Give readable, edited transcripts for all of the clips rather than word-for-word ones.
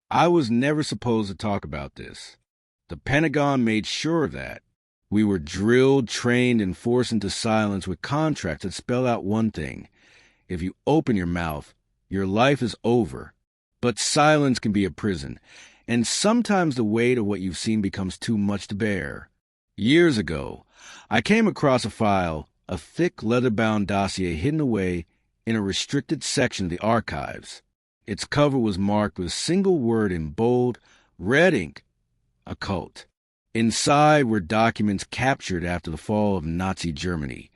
I was never supposed to talk about this. The Pentagon made sure of that. We were drilled, trained, and forced into silence with contracts that spell out one thing. If you open your mouth, your life is over. But silence can be a prison, and sometimes the weight of what you've seen becomes too much to bear. Years ago, I came across a file, a thick leather-bound dossier hidden away in a restricted section of the archives. Its cover was marked with a single word in bold, red ink: occult. Inside were documents captured after the fall of Nazi Germany,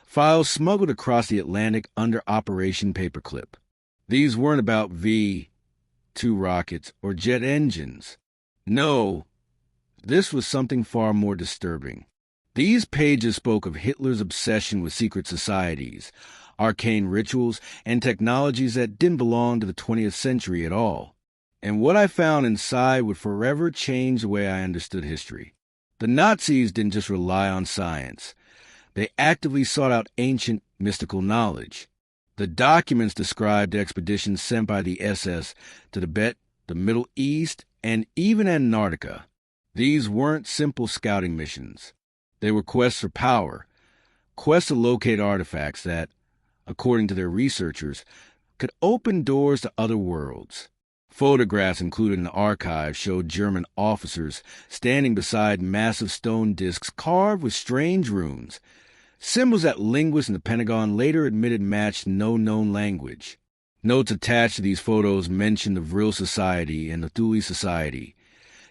files smuggled across the Atlantic under Operation Paperclip. These weren't about V-2 rockets or jet engines. No, this was something far more disturbing. These pages spoke of Hitler's obsession with secret societies, arcane rituals, and technologies that didn't belong to the 20th century at all. And what I found inside would forever change the way I understood history. The Nazis didn't just rely on science. They actively sought out ancient, mystical knowledge. The documents described expeditions sent by the SS to Tibet, the Middle East, and even Antarctica. These weren't simple scouting missions. They were quests for power, quests to locate artifacts that, according to their researchers, could open doors to other worlds. Photographs included in the archive showed German officers standing beside massive stone discs carved with strange runes, symbols that linguists in the Pentagon later admitted matched no known language. Notes attached to these photos mentioned the Vril Society and the Thule Society,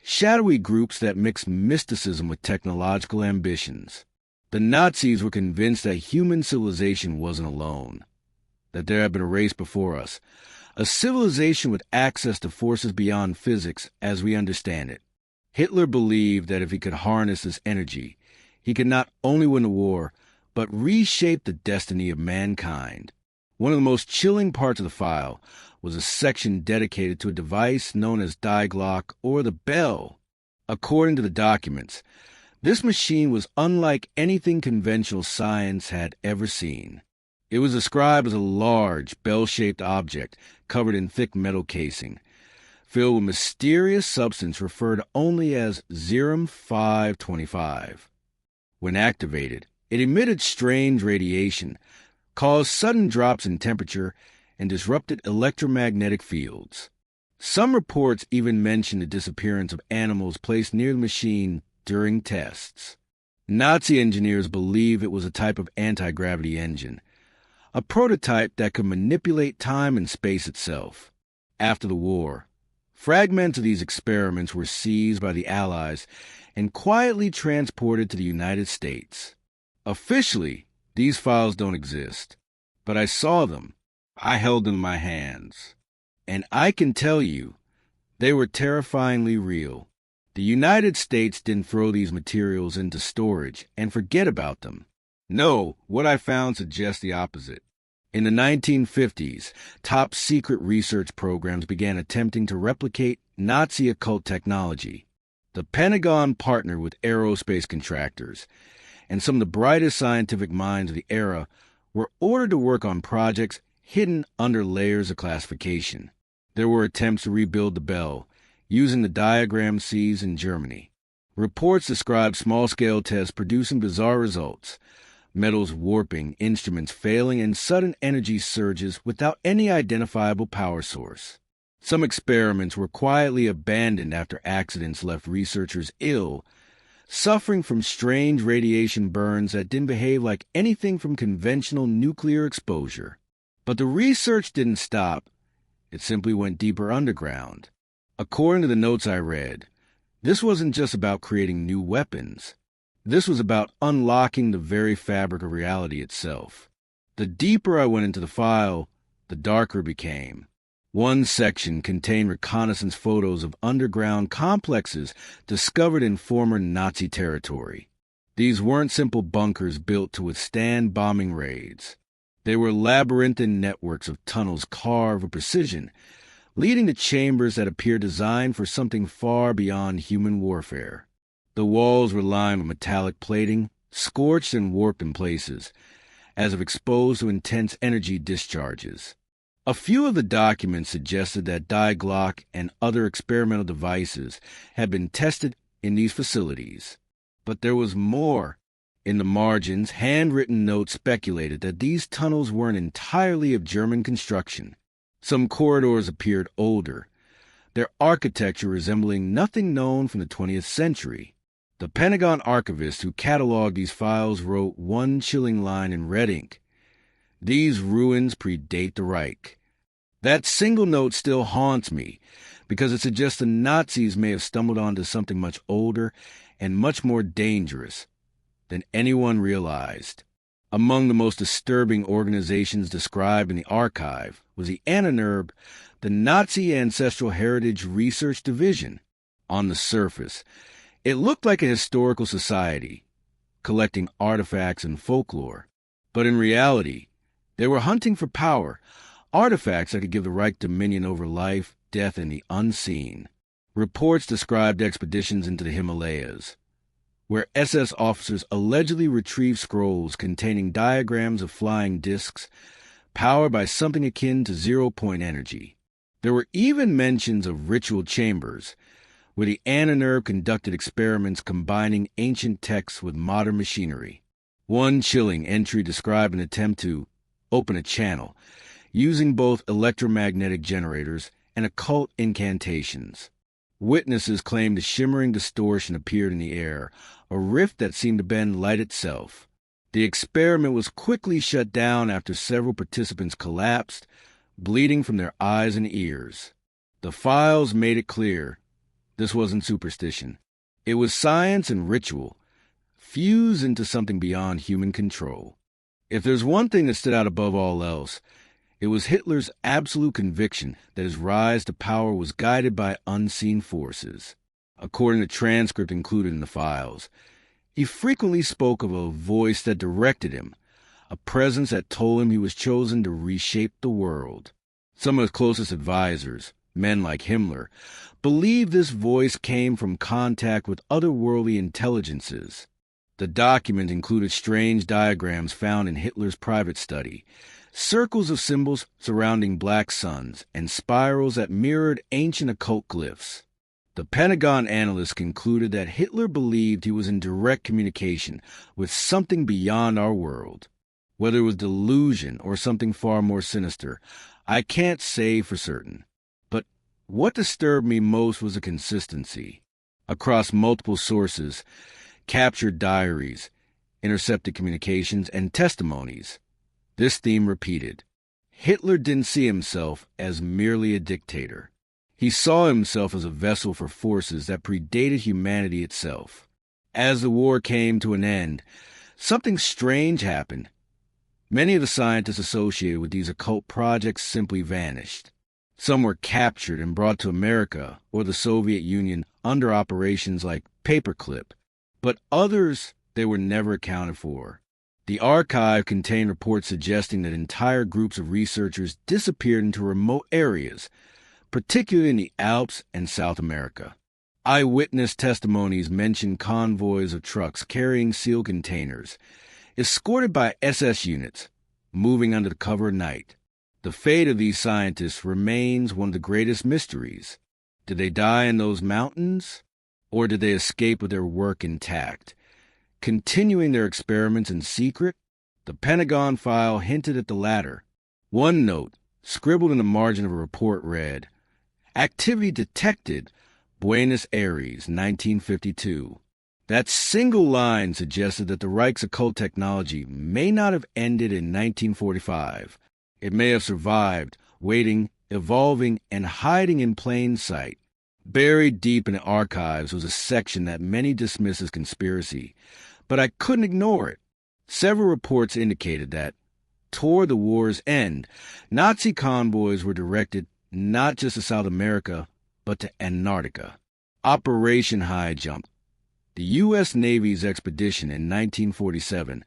shadowy groups that mixed mysticism with technological ambitions. The Nazis were convinced that human civilization wasn't alone, that there had been a race before us, a civilization with access to forces beyond physics as we understand it. Hitler believed that if he could harness this energy, he could not only win the war, but reshape the destiny of mankind. One of the most chilling parts of the file was a section dedicated to a device known as Die Glock, or the bell. According to the documents, this machine was unlike anything conventional science had ever seen. It was described as a large, bell-shaped object covered in thick metal casing, filled with mysterious substance referred only as Zerum-525. When activated, it emitted strange radiation, caused sudden drops in temperature, and disrupted electromagnetic fields. Some reports even mentioned the disappearance of animals placed near the machine during tests. Nazi engineers believe it was a type of anti-gravity engine, a prototype that could manipulate time and space itself. After the war, fragments of these experiments were seized by the Allies and quietly transported to the United States. Officially, these files don't exist, but I saw them. I held them in my hands. And I can tell you, they were terrifyingly real. The United States didn't throw these materials into storage and forget about them. No, what I found suggests the opposite. In the 1950s, top-secret research programs began attempting to replicate Nazi occult technology. The Pentagon partnered with aerospace contractors, and some of the brightest scientific minds of the era were ordered to work on projects hidden under layers of classification. There were attempts to rebuild the bell, using the diagram seized in Germany. Reports described small-scale tests producing bizarre results, metals warping, instruments failing, and sudden energy surges without any identifiable power source. Some experiments were quietly abandoned after accidents left researchers ill, suffering from strange radiation burns that didn't behave like anything from conventional nuclear exposure. But the research didn't stop. It simply went deeper underground. According to the notes I read, this wasn't just about creating new weapons. This was about unlocking the very fabric of reality itself. The deeper I went into the file, the darker it became. One section contained reconnaissance photos of underground complexes discovered in former Nazi territory. These weren't simple bunkers built to withstand bombing raids. They were labyrinthine networks of tunnels carved with precision, leading to chambers that appeared designed for something far beyond human warfare. The walls were lined with metallic plating, scorched and warped in places, as if exposed to intense energy discharges. A few of the documents suggested that Die Glock and other experimental devices had been tested in these facilities. But there was more. In the margins, handwritten notes speculated that these tunnels weren't entirely of German construction. Some corridors appeared older, their architecture resembling nothing known from the 20th century. The Pentagon archivist who cataloged these files wrote one chilling line in red ink: "These ruins predate the Reich." That single note still haunts me because it suggests the Nazis may have stumbled onto something much older and much more dangerous than anyone realized. Among the most disturbing organizations described in the archive was the ANNENERB, the Nazi Ancestral Heritage Research Division. On the surface, it looked like a historical society, collecting artifacts and folklore. But in reality, they were hunting for power, artifacts that could give the Reich dominion over life, death, and the unseen. Reports described expeditions into the Himalayas, where SS officers allegedly retrieved scrolls containing diagrams of flying discs powered by something akin to zero-point energy. There were even mentions of ritual chambers, where the ANNENERB conducted experiments combining ancient texts with modern machinery. One chilling entry described an attempt to open a channel, using both electromagnetic generators and occult incantations. Witnesses claimed a shimmering distortion appeared in the air, a rift that seemed to bend light itself. The experiment was quickly shut down after several participants collapsed, bleeding from their eyes and ears. The files made it clear this wasn't superstition. It was science and ritual, fused into something beyond human control. If there's one thing that stood out above all else, it was Hitler's absolute conviction that his rise to power was guided by unseen forces. According to transcript included in the files, he frequently spoke of a voice that directed him, a presence that told him he was chosen to reshape the world. Some of his closest advisors, men like Himmler, believed this voice came from contact with otherworldly intelligences. The document included strange diagrams found in Hitler's private study, circles of symbols surrounding black suns, and spirals that mirrored ancient occult glyphs. The Pentagon analysts concluded that Hitler believed he was in direct communication with something beyond our world. Whether it was delusion or something far more sinister, I can't say for certain. But what disturbed me most was the consistency. Across multiple sources, captured diaries, intercepted communications, and testimonies, this theme repeated. Hitler didn't see himself as merely a dictator. He saw himself as a vessel for forces that predated humanity itself. As the war came to an end, something strange happened. Many of the scientists associated with these occult projects simply vanished. Some were captured and brought to America or the Soviet Union under operations like Paperclip, but others, they were never accounted for. The archive contained reports suggesting that entire groups of researchers disappeared into remote areas, particularly in the Alps and South America. Eyewitness testimonies mentioned convoys of trucks carrying sealed containers, escorted by SS units, moving under the cover of night. The fate of these scientists remains one of the greatest mysteries. Did they die in those mountains, or did they escape with their work intact, continuing their experiments in secret? The Pentagon file hinted at the latter. One note, scribbled in the margin of a report, read, "Activity detected, Buenos Aires, 1952. That single line suggested that the Reich's occult technology may not have ended in 1945. It may have survived, waiting, evolving, and hiding in plain sight. Buried deep in the archives was a section that many dismiss as conspiracy, but I couldn't ignore it. Several reports indicated that, toward the war's end, Nazi convoys were directed not just to South America, but to Antarctica. Operation High Jump, the U.S. Navy's expedition in 1947,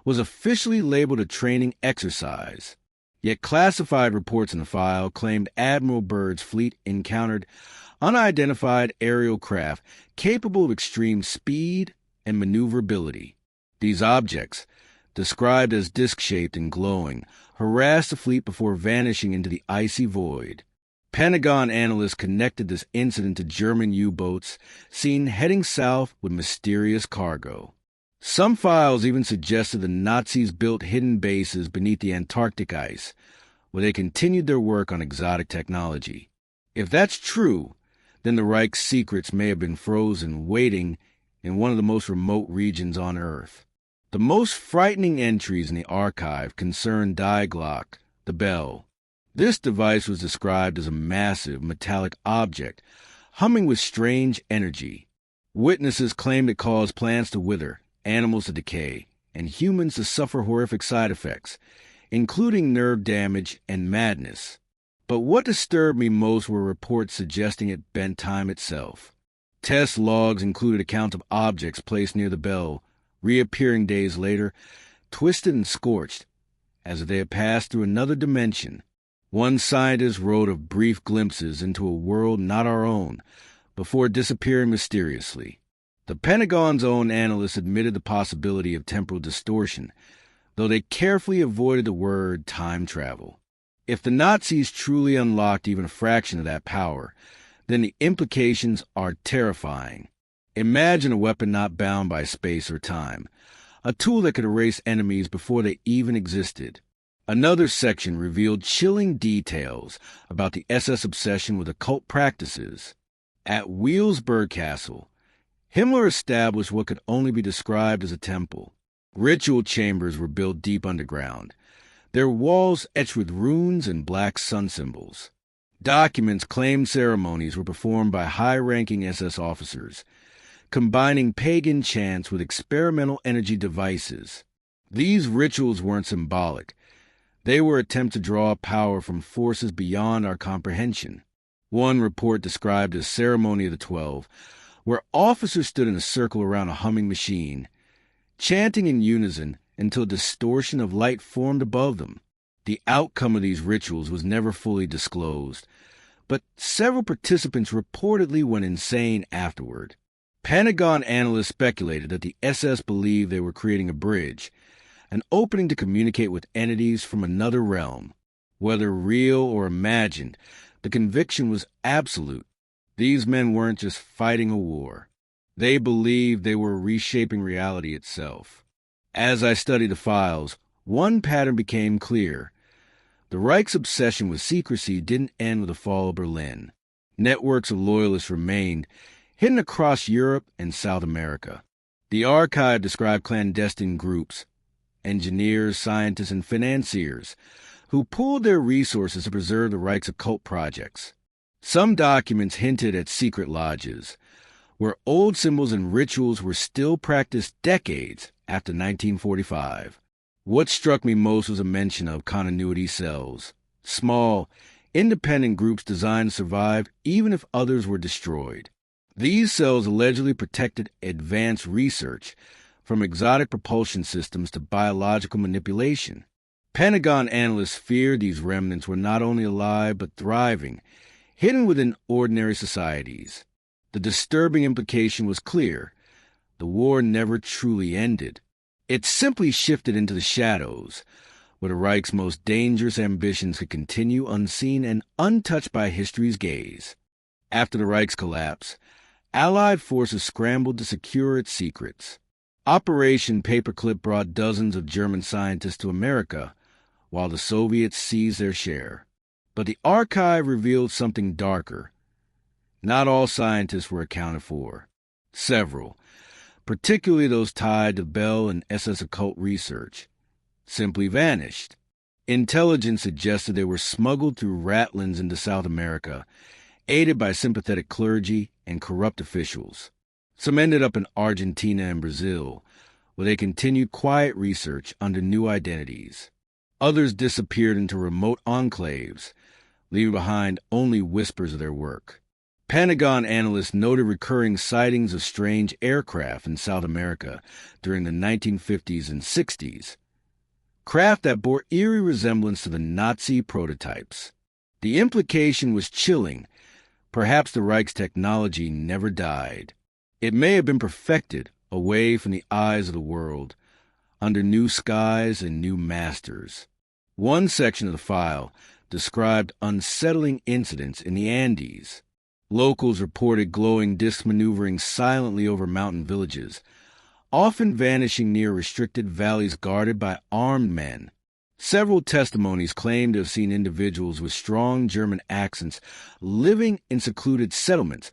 was officially labeled a training exercise. Yet classified reports in the file claimed Admiral Byrd's fleet encountered unidentified aerial craft capable of extreme speed and maneuverability. These objects, described as disc-shaped and glowing, harassed the fleet before vanishing into the icy void. Pentagon analysts connected this incident to German U-boats seen heading south with mysterious cargo. Some files even suggested the Nazis built hidden bases beneath the Antarctic ice, where they continued their work on exotic technology. If that's true, then the Reich's secrets may have been frozen, waiting in one of the most remote regions on Earth. The most frightening entries in the archive concern Die Glock, the bell. This device was described as a massive metallic object, humming with strange energy. Witnesses claimed it caused plants to wither, animals to decay, and humans to suffer horrific side effects, including nerve damage and madness. But what disturbed me most were reports suggesting it bent time itself. Test logs included accounts of objects placed near the bell, reappearing days later, twisted and scorched, as if they had passed through another dimension. One scientist wrote of brief glimpses into a world not our own, before disappearing mysteriously. The Pentagon's own analysts admitted the possibility of temporal distortion, though they carefully avoided the word time travel. If the Nazis truly unlocked even a fraction of that power, then the implications are terrifying. Imagine a weapon not bound by space or time, a tool that could erase enemies before they even existed. Another section revealed chilling details about the SS obsession with occult practices. At Weilsburg Castle, Himmler established what could only be described as a temple. Ritual chambers were built deep underground, their walls etched with runes and black sun symbols. Documents claimed ceremonies were performed by high-ranking SS officers, combining pagan chants with experimental energy devices. These rituals weren't symbolic. They were attempts to draw power from forces beyond our comprehension. One report described a ceremony of the 12, where officers stood in a circle around a humming machine, chanting in unison until a distortion of light formed above them. The outcome of these rituals was never fully disclosed, but several participants reportedly went insane afterward. Pentagon analysts speculated that the SS believed they were creating a bridge, an opening to communicate with entities from another realm. Whether real or imagined, the conviction was absolute. These men weren't just fighting a war. They believed they were reshaping reality itself. As I studied the files, one pattern became clear. The Reich's obsession with secrecy didn't end with the fall of Berlin. Networks of loyalists remained, hidden across Europe and South America. The archive described clandestine groups, engineers, scientists, and financiers, who pooled their resources to preserve the Reich's occult projects. Some documents hinted at secret lodges, where old symbols and rituals were still practiced decades after 1945. What struck me most was a mention of continuity cells, small, independent groups designed to survive even if others were destroyed. These cells allegedly protected advanced research, from exotic propulsion systems to biological manipulation. Pentagon analysts feared these remnants were not only alive but thriving, hidden within ordinary societies. The disturbing implication was clear. The war never truly ended. It simply shifted into the shadows, where the Reich's most dangerous ambitions could continue unseen and untouched by history's gaze. After the Reich's collapse, Allied forces scrambled to secure its secrets. Operation Paperclip brought dozens of German scientists to America, while the Soviets seized their share. But the archive revealed something darker. Not all scientists were accounted for. Several, particularly those tied to Bell and SS occult research, simply vanished. Intelligence suggested they were smuggled through ratlins into South America, aided by sympathetic clergy and corrupt officials. Some ended up in Argentina and Brazil, where they continued quiet research under new identities. Others disappeared into remote enclaves, leaving behind only whispers of their work. Pentagon analysts noted recurring sightings of strange aircraft in South America during the 1950s and 60s, craft that bore eerie resemblance to the Nazi prototypes. The implication was chilling. Perhaps the Reich's technology never died. It may have been perfected away from the eyes of the world, under new skies and new masters. One section of the file described unsettling incidents in the Andes. Locals reported glowing discs maneuvering silently over mountain villages, often vanishing near restricted valleys guarded by armed men. Several testimonies claimed to have seen individuals with strong German accents living in secluded settlements,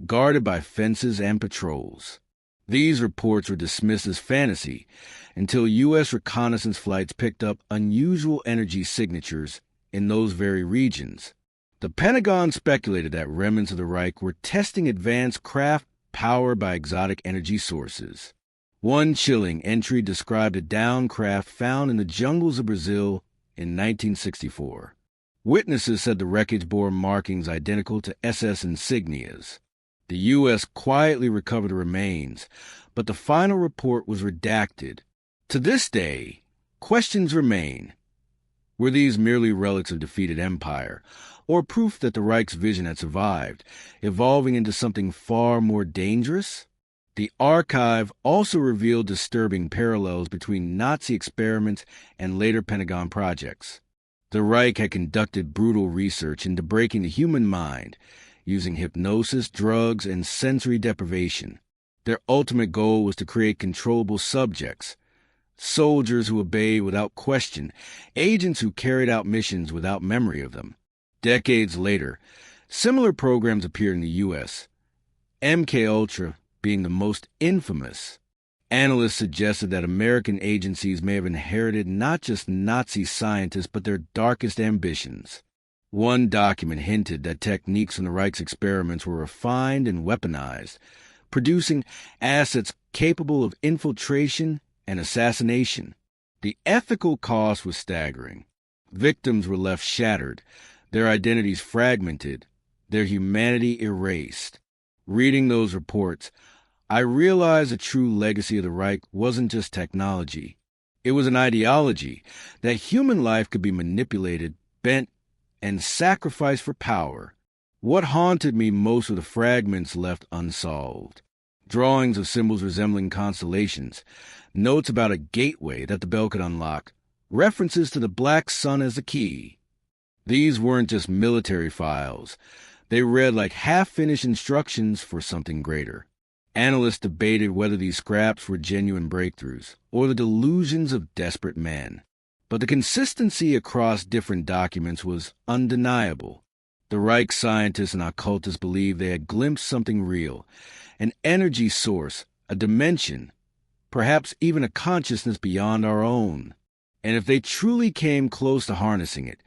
guarded by fences and patrols. These reports were dismissed as fantasy until U.S. reconnaissance flights picked up unusual energy signatures in those very regions. The Pentagon speculated that remnants of the Reich were testing advanced craft powered by exotic energy sources. One chilling entry described a downed craft found in the jungles of Brazil in 1964. Witnesses said the wreckage bore markings identical to SS insignias. The U.S. quietly recovered the remains, but the final report was redacted. To this day, questions remain. Were these merely relics of defeated empire, or proof that the Reich's vision had survived, evolving into something far more dangerous? The archive also revealed disturbing parallels between Nazi experiments and later Pentagon projects. The Reich had conducted brutal research into breaking the human mind, using hypnosis, drugs, and sensory deprivation. Their ultimate goal was to create controllable subjects, soldiers who obeyed without question, agents who carried out missions without memory of them. Decades later, similar programs appeared in the U.S., MKUltra being the most infamous. Analysts suggested that American agencies may have inherited not just Nazi scientists but their darkest ambitions. One document hinted that techniques from the Reich's experiments were refined and weaponized, producing assets capable of infiltration and assassination. The ethical cost was staggering. Victims were left shattered, their identities fragmented, their humanity erased. Reading those reports, I realized the true legacy of the Reich wasn't just technology. It was an ideology that human life could be manipulated, bent, and sacrificed for power. What haunted me most were the fragments left unsolved. Drawings of symbols resembling constellations, notes about a gateway that the bell could unlock, references to the black sun as the key. These weren't just military files. They read like half-finished instructions for something greater. Analysts debated whether these scraps were genuine breakthroughs or the delusions of desperate men. But the consistency across different documents was undeniable. The Reich scientists and occultists believed they had glimpsed something real, an energy source, a dimension, perhaps even a consciousness beyond our own. And if they truly came close to harnessing it,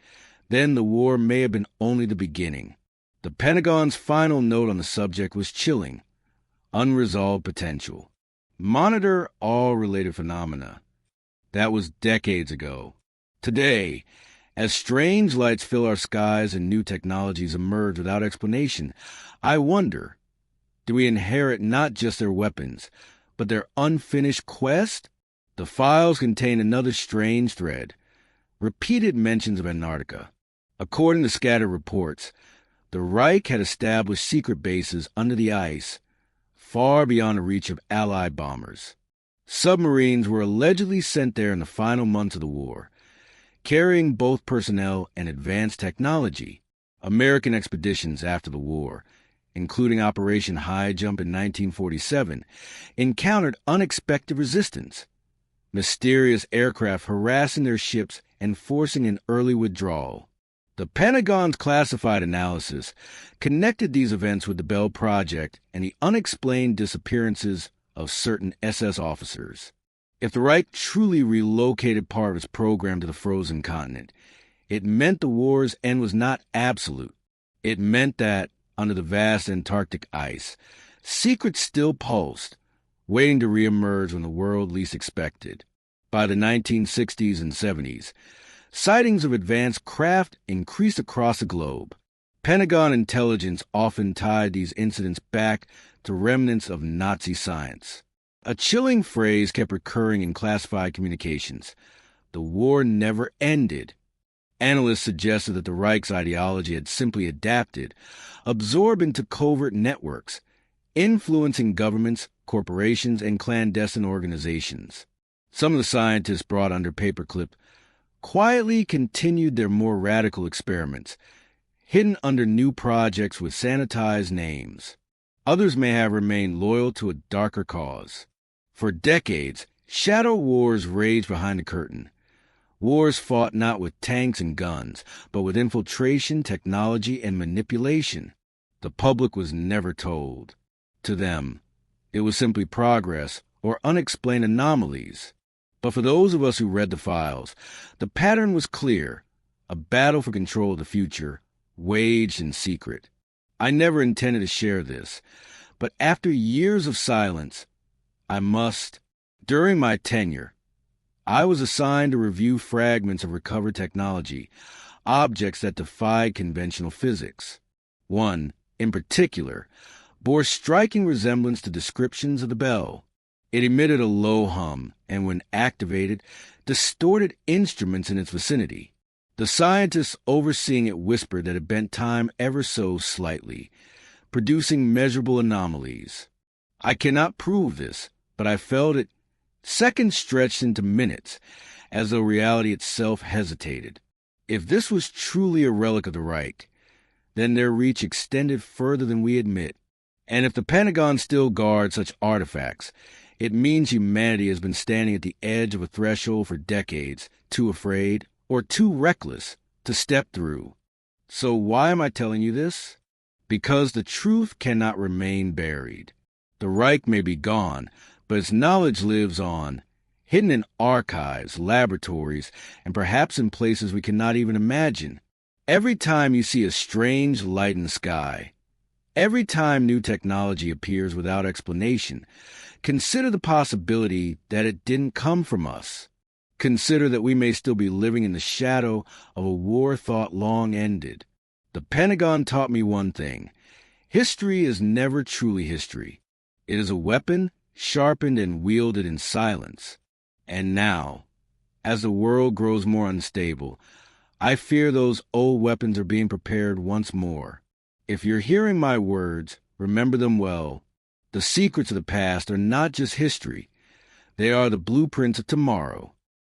then the war may have been only the beginning. The Pentagon's final note on the subject was chilling. Unresolved potential. Monitor all related phenomena. That was decades ago. Today, as strange lights fill our skies and new technologies emerge without explanation, I wonder, do we inherit not just their weapons, but their unfinished quest? The files contain another strange thread. Repeated mentions of Antarctica. According to scattered reports, the Reich had established secret bases under the ice, far beyond the reach of Allied bombers. Submarines were allegedly sent there in the final months of the war, carrying both personnel and advanced technology. American expeditions after the war, including Operation High Jump in 1947, encountered unexpected resistance. Mysterious aircraft harassing their ships and forcing an early withdrawal. The Pentagon's classified analysis connected these events with the Bell Project and the unexplained disappearances of certain SS officers. If the Reich truly relocated part of its program to the frozen continent, it meant the war's end was not absolute. It meant that, under the vast Antarctic ice, secrets still pulsed, waiting to reemerge when the world least expected. By the 1960s and 70s, sightings of advanced craft increased across the globe. Pentagon intelligence often tied these incidents back to remnants of Nazi science. A chilling phrase kept recurring in classified communications. The war never ended. Analysts suggested that the Reich's ideology had simply adapted, absorbed into covert networks, influencing governments, corporations, and clandestine organizations. Some of the scientists brought under paperclip quietly continued their more radical experiments, hidden under new projects with sanitized names. Others may have remained loyal to a darker cause. For decades, shadow wars raged behind the curtain. Wars fought not with tanks and guns, but with infiltration, technology, and manipulation. The public was never told. To them, it was simply progress or unexplained anomalies. But for those of us who read the files, the pattern was clear: a battle for control of the future, waged in secret. I never intended to share this, but after years of silence, I must. During my tenure, I was assigned to review fragments of recovered technology, objects that defied conventional physics. One, in particular, bore striking resemblance to descriptions of the bell. It emitted a low hum, and when activated, distorted instruments in its vicinity. The scientists overseeing it whispered that it bent time ever so slightly, producing measurable anomalies. I cannot prove this, but I felt it. Seconds stretched into minutes, as though reality itself hesitated. If this was truly a relic of the Reich, then their reach extended further than we admit. And if the Pentagon still guards such artifacts, it means humanity has been standing at the edge of a threshold for decades, too afraid or too reckless to step through. So why am I telling you this? Because the truth cannot remain buried. The Reich may be gone, but its knowledge lives on, hidden in archives, laboratories, and perhaps in places we cannot even imagine. Every time you see a strange light in the sky, every time new technology appears without explanation, consider the possibility that it didn't come from us. Consider that we may still be living in the shadow of a war thought long ended. The Pentagon taught me one thing: history is never truly history. It is a weapon sharpened and wielded in silence. And now, as the world grows more unstable, I fear those old weapons are being prepared once more. If you're hearing my words, remember them well. The secrets of the past are not just history. They are the blueprints of tomorrow.